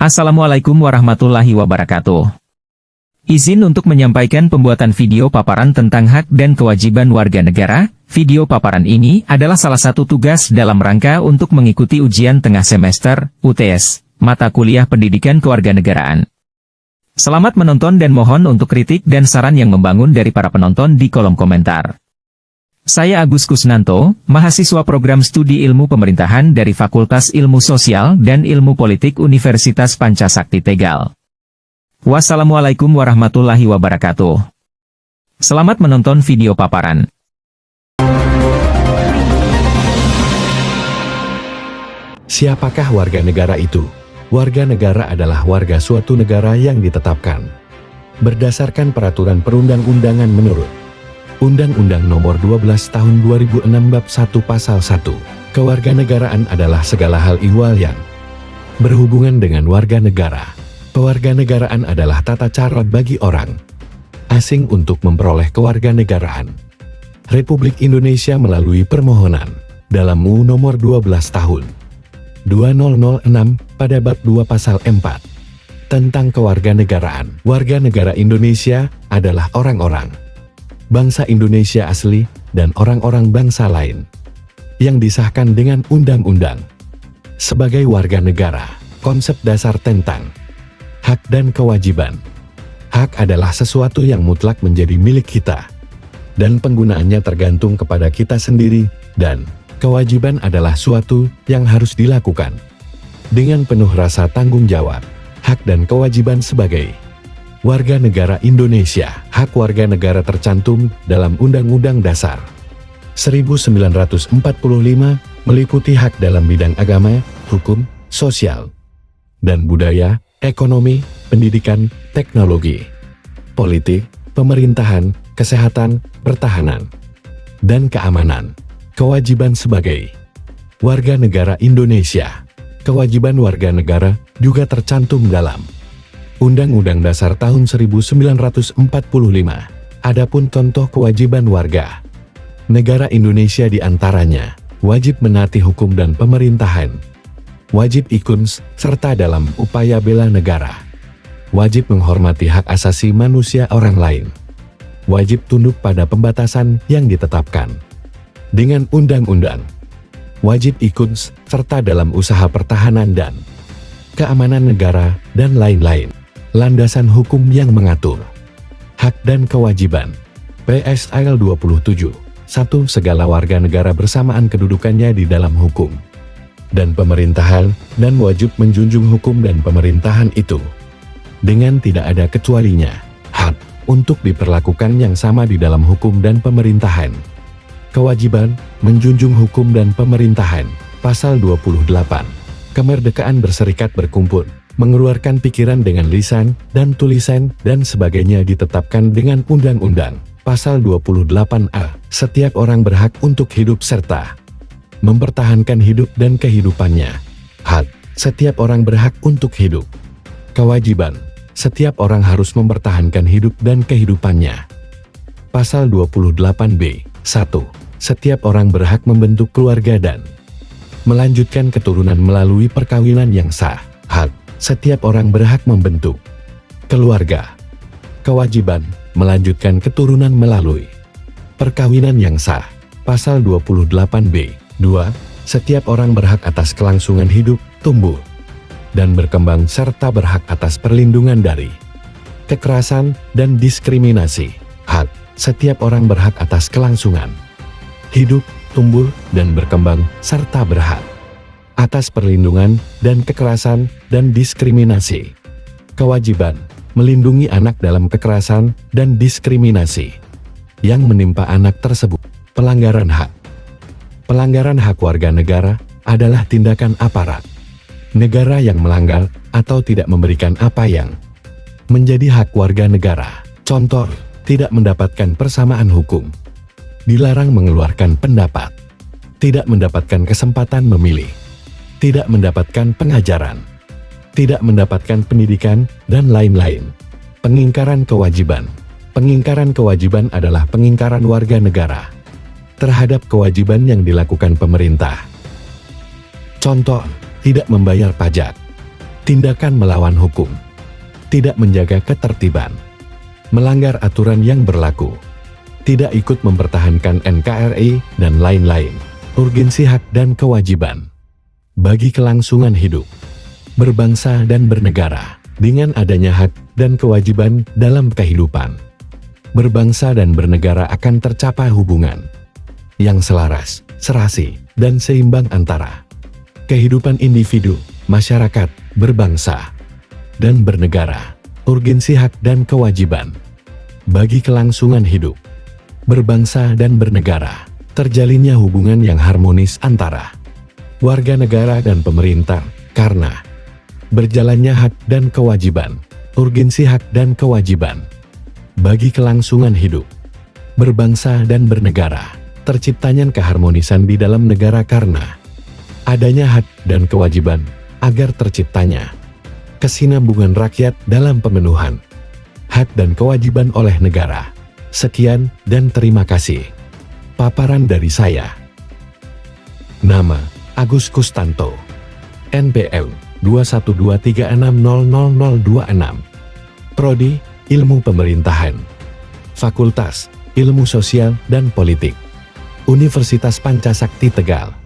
Assalamualaikum warahmatullahi wabarakatuh. Izin untuk menyampaikan pembuatan video paparan tentang hak dan kewajiban warga negara. Video paparan ini adalah salah satu tugas dalam rangka untuk mengikuti ujian tengah semester, UTS, mata kuliah pendidikan kewarganegaraan. Selamat menonton dan mohon untuk kritik dan saran yang membangun dari para penonton di kolom komentar. Saya Agus Kusnanto, mahasiswa program studi ilmu pemerintahan dari Fakultas Ilmu Sosial dan Ilmu Politik Universitas Pancasakti Tegal. Wassalamualaikum warahmatullahi wabarakatuh. Selamat menonton video paparan. Siapakah warga negara itu? Warga negara adalah warga suatu negara yang ditetapkan berdasarkan peraturan perundang-undangan menurut Undang-Undang Nomor 12 Tahun 2006 Bab 1 Pasal 1. Kewarganegaraan adalah segala hal ihwal yang berhubungan dengan warga negara. Kewarganegaraan adalah tata cara bagi orang asing untuk memperoleh kewarganegaraan Republik Indonesia melalui permohonan dalam UU Nomor 12 Tahun 2006 pada Bab 2 Pasal 4 tentang kewarganegaraan. Warga negara Indonesia adalah orang-orang bangsa Indonesia asli dan orang-orang bangsa lain yang disahkan dengan undang-undang. Sebagai warga negara, konsep dasar tentang hak dan kewajiban. Hak adalah sesuatu yang mutlak menjadi milik kita, dan penggunaannya tergantung kepada kita sendiri, dan kewajiban adalah suatu yang harus dilakukan dengan penuh rasa tanggung jawab. Hak dan kewajiban sebagai warga negara Indonesia. Hak warga negara tercantum dalam Undang-Undang Dasar 1945, meliputi hak dalam bidang agama, hukum, sosial, dan budaya, ekonomi, pendidikan, teknologi, politik, pemerintahan, kesehatan, pertahanan, dan keamanan. Kewajiban sebagai warga negara Indonesia. Kewajiban warga negara juga tercantum dalam Undang-Undang Dasar tahun 1945. Adapun contoh kewajiban warga negara Indonesia diantaranya wajib menaati hukum dan pemerintahan, wajib ikut serta dalam upaya bela negara, wajib menghormati hak asasi manusia orang lain, wajib tunduk pada pembatasan yang ditetapkan dengan undang-undang, wajib ikut serta dalam usaha pertahanan dan keamanan negara, dan lain-lain. Landasan hukum yang mengatur hak dan kewajiban. PSL 27. 1. Segala warga negara bersamaan kedudukannya di dalam hukum dan pemerintahan, dan wajib menjunjung hukum dan pemerintahan itu dengan tidak ada kecualinya. Hak untuk diperlakukan yang sama di dalam hukum dan pemerintahan. Kewajiban menjunjung hukum dan pemerintahan. Pasal 28. Kemerdekaan berserikat, berkumpul, mengeluarkan pikiran dengan lisan dan tulisan dan sebagainya ditetapkan dengan undang-undang. Pasal 28A. Setiap orang berhak untuk hidup serta mempertahankan hidup dan kehidupannya. Hak. Setiap orang berhak untuk hidup. Kewajiban. Setiap orang harus mempertahankan hidup dan kehidupannya. Pasal 28B. 1. Setiap orang berhak membentuk keluarga dan melanjutkan keturunan melalui perkawinan yang sah. Hak. Setiap orang berhak membentuk keluarga. Kewajiban, melanjutkan keturunan melalui perkawinan yang sah. Pasal 28B. 2. Setiap orang berhak atas kelangsungan hidup, tumbuh, dan berkembang serta berhak atas perlindungan dari kekerasan dan diskriminasi. Hak. Setiap orang berhak atas kelangsungan hidup, tumbuh, dan berkembang serta berhak atas perlindungan dan kekerasan dan diskriminasi. Kewajiban, melindungi anak dalam kekerasan dan diskriminasi yang menimpa anak tersebut. Pelanggaran hak. Pelanggaran hak warga negara adalah tindakan aparat negara yang melanggar atau tidak memberikan apa yang menjadi hak warga negara. Contoh, tidak mendapatkan persamaan hukum, dilarang mengeluarkan pendapat, tidak mendapatkan kesempatan memilih, tidak mendapatkan pengajaran, tidak mendapatkan pendidikan, dan lain-lain. Pengingkaran kewajiban. Pengingkaran kewajiban adalah pengingkaran warga negara terhadap kewajiban yang dilakukan pemerintah. Contoh, tidak membayar pajak, tindakan melawan hukum, tidak menjaga ketertiban, melanggar aturan yang berlaku, tidak ikut mempertahankan NKRI, dan lain-lain. Urgensi hak dan kewajiban bagi kelangsungan hidup, berbangsa dan bernegara. Dengan adanya hak dan kewajiban dalam kehidupan, berbangsa dan bernegara akan tercapai hubungan yang selaras, serasi, dan seimbang antara kehidupan individu, masyarakat, berbangsa, dan bernegara. Urgensi hak dan kewajiban bagi kelangsungan hidup, berbangsa dan bernegara. Terjalinnya hubungan yang harmonis antara warga negara dan pemerintah, karena berjalannya hak dan kewajiban. Urgensi hak dan kewajiban bagi kelangsungan hidup, berbangsa dan bernegara. Terciptanya keharmonisan di dalam negara karena adanya hak dan kewajiban, agar terciptanya kesinambungan rakyat dalam pemenuhan hak dan kewajiban oleh negara. Sekian dan terima kasih. Paparan dari saya. Nama, Agus Kustanto. NPL 21236000026. Prodi, Ilmu Pemerintahan. Fakultas, Ilmu Sosial dan Politik. Universitas Pancasakti Tegal.